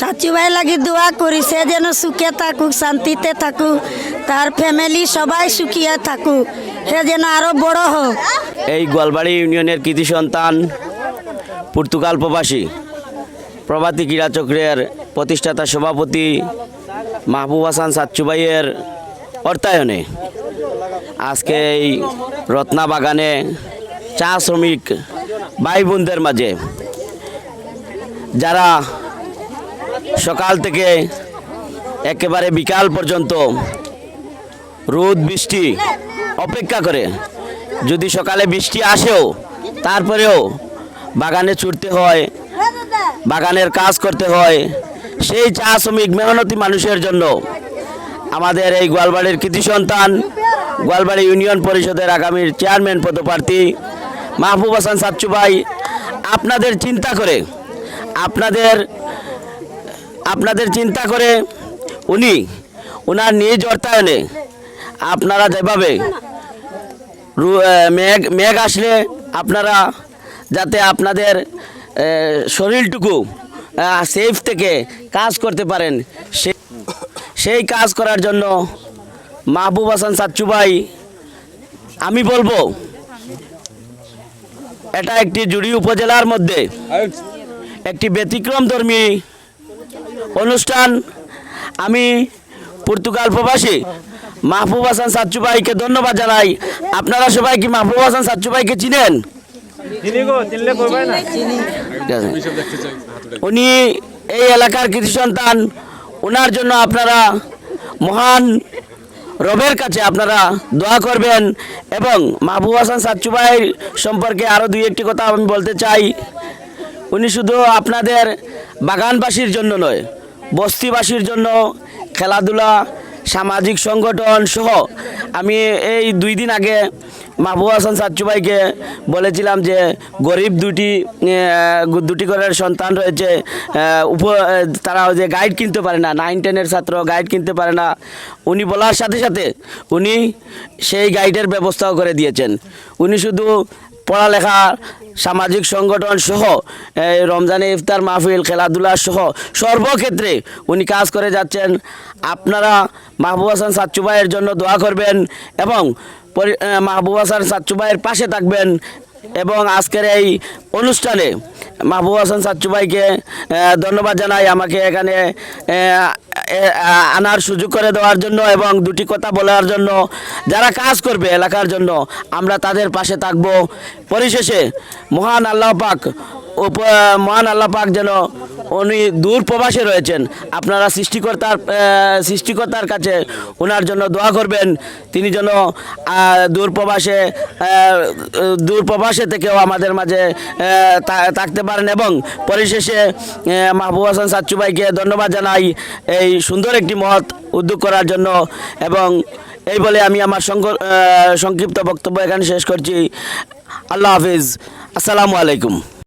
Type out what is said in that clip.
সাচু ভাই লাগি দোয়া করি সে যেন সুখে থাকুক, শান্তিতে থাকুক, তার ফ্যামিলি সবাই সুখিয়ে থাকুক, সে যেন আরো বড় হোক। এই গোয়ালবাড়ি ইউনিয়নের কৃতি সন্তান পর্তুগাল প্রবাসী প্রভাতী ক্রীড়া চক্রের প্রতিষ্ঠাতা সভাপতি মাহবুব হাসান সাচ্চু ভাইয়ের অর্থায়নে আজকে এই রত্না বাগানে চা শ্রমিক ভাই বোনদের মাঝে যারা সকাল থেকে একেবারে বিকাল পর্যন্ত রোদ বৃষ্টি অপেক্ষা করে, যদি সকালে বৃষ্টি আসেও তারপরেও বাগানে ছুটতে হয়, বাগানের কাজ করতে হয়, সেই চা শ্রমিক মেহনতি মানুষের জন্য আমাদের এই গোয়ালবাড়ির কৃতি সন্তান গোয়ালবাড়ি ইউনিয়ন পরিষদের আগামীর চেয়ারম্যান পদপ্রার্থী মাহবুব হাসান সাচ্চু ভাই আপনাদের চিন্তা করে উনি ওনার নিজ অর্থায়নে আপনারা যেভাবে মেঘ আসলে আপনারা যাতে আপনাদের শরীরটুকু সেফ থেকে কাজ করতে পারেন, সেই কাজ করার জন্য মাহবুব হাসান সাচ্চু ভাই, আমি বলবো এটা একটি জুড়ি উপজেলার মধ্যে একটি ব্যতিক্রমধর্মী অনুষ্ঠান। আমি পর্তুগাল প্রবাসী মাহবুব হাসান সাচ্চু ভাইকে ধন্যবাদ জানাই। আপনারা সবাই কি মাহবুব হাসান সাচ্চু ভাইকে চিনেন? উনি এই এলাকার কৃতি সন্তান, ওনার জন্য আপনারা মহান রবের কাছে আপনারা দোয়া করবেন। এবং মাহবুব হাসান সাচ্চু ভাই সম্পর্কে আরও দুই একটি কথা আমি বলতে চাই। উনি শুধু আপনাদের বাগানবাসীর জন্য নয়, বস্তিবাসীর জন্য খেলাধুলা, সামাজিক সংগঠন সহ, আমি এই 2 দিন আগে মাহবুব হাসান সাচ্চু ভাইকে বলেছিলাম যে গরিব দুটি ঘরের সন্তান রয়েছে, তারা যে গাইড কিনতে পারে না, 9-10-এর ছাত্র গাইড কিনতে পারে না। উনি বলার সাথে সাথে উনি সেই গাইডের ব্যবস্থাও করে দিয়েছেন। উনি শুধু পড়ালেখা, সামাজিক সংগঠন সহ রমজানে ইফতার মাহফিল, খেলাধুলা সহ সর্বক্ষেত্রে উনি কাজ করে যাচ্ছেন। আপনারা মাহবুব হাসান সাচ্চু ভাইয়ের জন্য দোয়া করবেন এবং মাহবুব হাসান সাচ্চু ভাইয়ের পাশে থাকবেন। এবং আজকের এই অনুষ্ঠানে মাহবুব হাসান সাচ্চু ভাইকে ধন্যবাদ জানাই আমাকে এখানে আনার সুযোগ করে দেওয়ার জন্য এবং 2টি কথা বলার জন্য। যারা কাজ করবে এলাকার জন্য আমরা তাদের পাশে থাকব। পরিশেষে মহান আল্লাহ পাক যেন, উনি দূর প্রবাসে রয়েছেন, আপনারা সৃষ্টিকর্তার কাছে ওনার জন্য দোয়া করবেন। তিনি যেন দূর প্রবাসে থেকেও আমাদের মাঝে থাকতে পারেন। এবং পরিশেষে মাহবুব হাসান সাচ্চু ভাইকে ধন্যবাদ জানাই এই সুন্দর একটি মহৎ উদ্যোগ করার জন্য। এবং এই বলে আমি আমার সংক্ষিপ্ত বক্তব্য এখানে শেষ করছি। আল্লাহ হাফিজ, আসসালামু আলাইকুম।